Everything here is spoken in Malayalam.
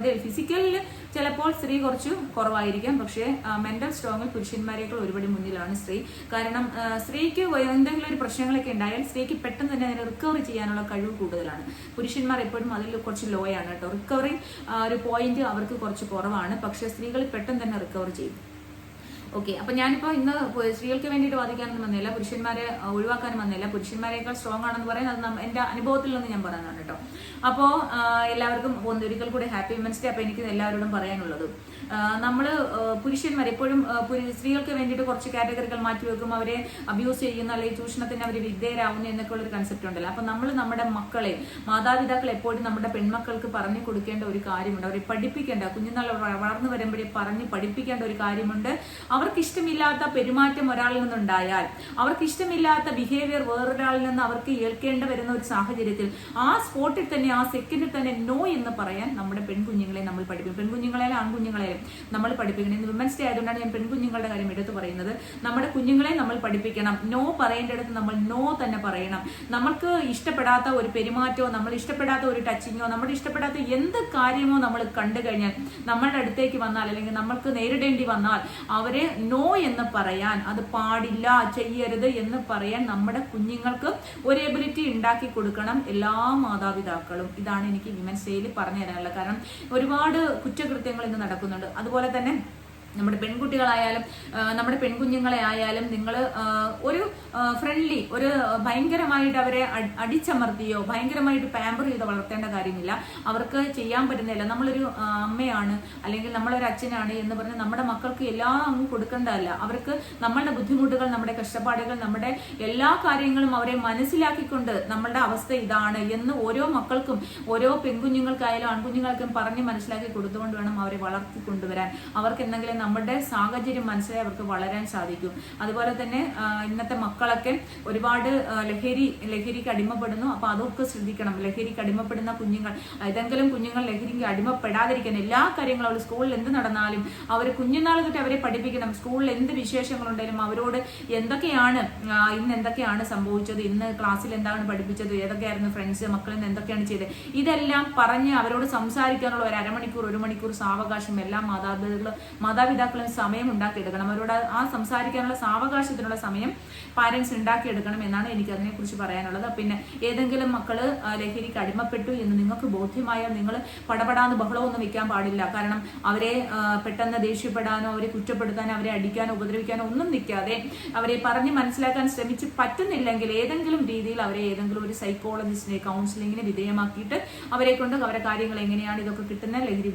ഫിസിക്കലിൽ ചിലപ്പോൾ സ്ത്രീ കുറച്ച് കുറവായിരിക്കാം, പക്ഷേ മെന്റൽ സ്ട്രോങ്ങിൽ പുരുഷന്മാരേക്കാൾ ഒരുപടി മുന്നിലാണ് സ്ത്രീ. കാരണം സ്ത്രീക്ക് എന്തെങ്കിലും ഒരു പ്രശ്നങ്ങളൊക്കെ ഉണ്ടായാൽ സ്ത്രീക്ക് പെട്ടെന്ന് തന്നെ അതിനെ റിക്കവറി ചെയ്യാനുള്ള കഴിവ് കൂടുതലാണ്. പുരുഷന്മാർ എപ്പോഴും അതിൽ കുറച്ച് ലോ ആണ് കേട്ടോ. റിക്കവറി ഒരു പോയിന്റ് അവർക്ക് കുറച്ച് കുറവാണ്, പക്ഷെ സ്ത്രീകൾ പെട്ടെന്ന് തന്നെ റിക്കവർ ചെയ്യും. ഓക്കെ, അപ്പൊ ഞാനിപ്പോ ഇന്ന് സ്ത്രീകൾക്ക് വേണ്ടിയിട്ട് വാദിക്കാനൊന്നും വന്നില്ല, പുരുഷന്മാരെ ഒഴിവാക്കാനും വന്നില്ല. പുരുഷന്മാരെക്കാൾ സ്ട്രോങ് ആണെന്ന് പറയുന്നത് അത് എന്റെ അനുഭവത്തിൽ നിന്ന് ഞാൻ പറയുന്നതാണ് കേട്ടോ. അപ്പോ എല്ലാവർക്കും ഒരിക്കൽ കൂടി ഹാപ്പി വിമൻസ് ഡേ. അപ്പൊ എനിക്ക് എല്ലാവരോടും പറയാനുള്ളത്, നമ്മള് പുരുഷന്മാർ എപ്പോഴും സ്ത്രീകൾക്ക് വേണ്ടിയിട്ട് കുറച്ച് കാറ്റഗറികൾ മാറ്റിവെക്കും, അവരെ അബ്യൂസ് ചെയ്യുന്ന അല്ലെങ്കിൽ ചൂഷണത്തിന് അവർ വിധേയരാകുന്നു എന്നൊക്കെ ഉള്ളൊരു കൺസെപ്റ്റ് ഉണ്ടല്ലോ. അപ്പൊ നമ്മൾ നമ്മുടെ മക്കളെ, മാതാപിതാക്കൾ എപ്പോഴും നമ്മുടെ പെൺമക്കൾക്ക് പറഞ്ഞു കൊടുക്കേണ്ട ഒരു കാര്യമുണ്ട്, അവരെ പഠിപ്പിക്കേണ്ട, കുഞ്ഞുനാൾ വളർന്നു വരുമ്പോഴേ പറഞ്ഞ് പഠിപ്പിക്കേണ്ട ഒരു കാര്യമുണ്ട്. അവർക്ക് ഇഷ്ടമില്ലാത്ത പെരുമാറ്റം ഒരാളിൽ നിന്നുണ്ടായാൽ, അവർക്ക് ഇഷ്ടമില്ലാത്ത ബിഹേവിയർ വേറൊരാളിൽ നിന്ന് അവർക്ക് ഏൽക്കേണ്ട വരുന്ന ഒരു സാഹചര്യത്തിൽ ആ സ്പോട്ടിൽ തന്നെ, ആ സെക്കൻഡിൽ തന്നെ നോ എന്ന് പറയാൻ നമ്മുടെ പെൺകുഞ്ഞുങ്ങളെ നമ്മൾ പഠിപ്പിക്കും. പെൺകുഞ്ഞുങ്ങളെയും ആൺകുഞ്ഞുങ്ങളെയും നമ്മൾ പഠിപ്പിക്കണം. ഇന്ന് വിമൻസ് ഡേ ആയതുകൊണ്ടാണ് ഞാൻ പെൺകുഞ്ഞുങ്ങളുടെ കാര്യം എടുത്തു പറയുന്നത്. നമ്മുടെ കുഞ്ഞുങ്ങളെ നമ്മൾ പഠിപ്പിക്കണം. നോ പറയേണ്ടടുത്ത് നമ്മൾ നോ തന്നെ പറയണം. നമുക്ക് ഇഷ്ടപ്പെടാത്ത ഒരു പെരുമാറ്റമോ, നമ്മൾ ഇഷ്ടപ്പെടാത്ത ഒരു ടച്ചിങ്ങോ, നമ്മുടെ ഇഷ്ടപ്പെടാത്ത എന്ത് കാര്യമോ നമ്മൾ കണ്ടു കഴിഞ്ഞാൽ, നമ്മളുടെ അടുത്തേക്ക് വന്നാൽ അല്ലെങ്കിൽ നമ്മൾക്ക് നേരിടേണ്ടി വന്നാൽ അവരെ നോ എന്ന് പറയാൻ, അത് പാടില്ല, ചെയ്യരുത് എന്ന് പറയാൻ നമ്മുടെ കുഞ്ഞുങ്ങൾക്ക് ഒരു എബിലിറ്റി ഉണ്ടാക്കി കൊടുക്കണം എല്ലാ മാതാപിതാക്കളും. ഇതാണ് എനിക്ക് വിമൻസ് ഡേയിൽ പറഞ്ഞു തരാനുള്ളത്. കാരണം ഒരുപാട് കുറ്റകൃത്യങ്ങൾ ഇന്ന് നടക്കുന്നുണ്ട്. അതുപോലെ തന്നെ നമ്മുടെ പെൺകുട്ടികളായാലും നമ്മുടെ പെൺകുഞ്ഞുങ്ങളെ ആയാലും നിങ്ങൾ ഒരു ഫ്രണ്ട്ലി, ഒരു ഭയങ്കരമായിട്ട് അവരെ അടിച്ചമർത്തിയോ ഭയങ്കരമായിട്ട് പാമ്പർ ചെയ്ത് വളർത്തേണ്ട കാര്യമില്ല. അവർക്ക് ചെയ്യാൻ പറ്റുന്നില്ല. നമ്മളൊരു അമ്മയാണ് അല്ലെങ്കിൽ നമ്മളൊരു അച്ഛനാണ് എന്ന് പറഞ്ഞ് നമ്മുടെ മക്കൾക്ക് എല്ലാം അങ്ങ് കൊടുക്കേണ്ടതല്ല. അവർക്ക് നമ്മളുടെ ബുദ്ധിമുട്ടുകൾ, നമ്മുടെ കഷ്ടപ്പാടുകൾ, നമ്മുടെ എല്ലാ കാര്യങ്ങളും അവരെ മനസ്സിലാക്കിക്കൊണ്ട് നമ്മളുടെ അവസ്ഥ ഇതാണ് എന്ന് ഓരോ മക്കൾക്കും, ഓരോ പെൺകുഞ്ഞുങ്ങൾക്കായാലും ആൺകുഞ്ഞുങ്ങൾക്കും പറഞ്ഞ് മനസ്സിലാക്കി കൊടുത്തുകൊണ്ട് വേണം അവരെ വളർത്തിക്കൊണ്ടുവരാൻ. അവർക്ക് എന്തെങ്കിലും നമ്മുടെ സാഹചര്യം മനസ്സിലായി അവർക്ക് വളരാൻ സാധിക്കും. അതുപോലെ തന്നെ ഇന്നത്തെ മക്കളൊക്കെ ഒരുപാട് ലഹരിക്ക് അടിമപ്പെടുന്നു. അപ്പൊ അതൊക്കെ ശ്രദ്ധിക്കണം. ലഹരിക്ക് അടിമപ്പെടുന്ന കുഞ്ഞുങ്ങൾ, ഏതെങ്കിലും കുഞ്ഞുങ്ങൾ ലഹരിക്ക് അടിമപ്പെടാതിരിക്കാൻ എല്ലാ കാര്യങ്ങളും സ്കൂളിൽ എന്ത് നടന്നാലും അവർ കുഞ്ഞുനാൾ തൊട്ട് അവരെ പഠിപ്പിക്കണം. സ്കൂളിൽ എന്ത് വിശേഷങ്ങളുണ്ടെങ്കിലും അവരോട് എന്തൊക്കെയാണ് ഇന്ന് എന്തൊക്കെയാണ് സംഭവിച്ചത്, ഇന്ന് ക്ലാസ്സിൽ എന്താണ് പഠിപ്പിച്ചത്, ഏതൊക്കെയായിരുന്നു ഫ്രണ്ട്സ്, മക്കളിൽ നിന്ന് എന്തൊക്കെയാണ് ചെയ്തത്, ഇതെല്ലാം പറഞ്ഞ് അവരോട് സംസാരിക്കാനുള്ള ഒരു അരമണിക്കൂർ, ഒരു മണിക്കൂർ സാവകാശം എല്ലാ മാതാപിതാക്കളും സമയം ഉണ്ടാക്കിയെടുക്കണം. അവരോട് ആ സംസാരിക്കാനുള്ള സാവകാശത്തിനുള്ള സമയം പാരന്റ്സ് ഉണ്ടാക്കിയെടുക്കണം എന്നാണ് എനിക്ക് അതിനെക്കുറിച്ച് പറയാനുള്ളത്. പിന്നെ ഏതെങ്കിലും മക്കള് ലഹരിക്ക് അടിമപ്പെട്ടു എന്ന് നിങ്ങൾക്ക് ബോധ്യമായാൽ നിങ്ങൾ പടപടാന്ന് ബഹളമൊന്നും വെക്കാൻ പാടില്ല. കാരണം അവരെ പെട്ടെന്ന് ദേഷ്യപ്പെടാനോ, അവരെ കുറ്റപ്പെടുത്താനോ, അവരെ അടിക്കാനോ ഉപദ്രവിക്കാനോ ഒന്നും നിൽക്കാതെ അവരെ പറഞ്ഞ് മനസ്സിലാക്കാൻ ശ്രമിച്ച് പറ്റുന്നില്ലെങ്കിൽ ഏതെങ്കിലും രീതിയിൽ അവരെ ഏതെങ്കിലും ഒരു സൈക്കോളജിസ്റ്റിനെ, കൗൺസിലിങ്ങിന് വിധേയമാക്കിയിട്ട് അവരെ കൊണ്ട് അവരുടെ കാര്യങ്ങൾ എങ്ങനെയാണ് ഇതൊക്കെ കിട്ടുന്ന ലഹരി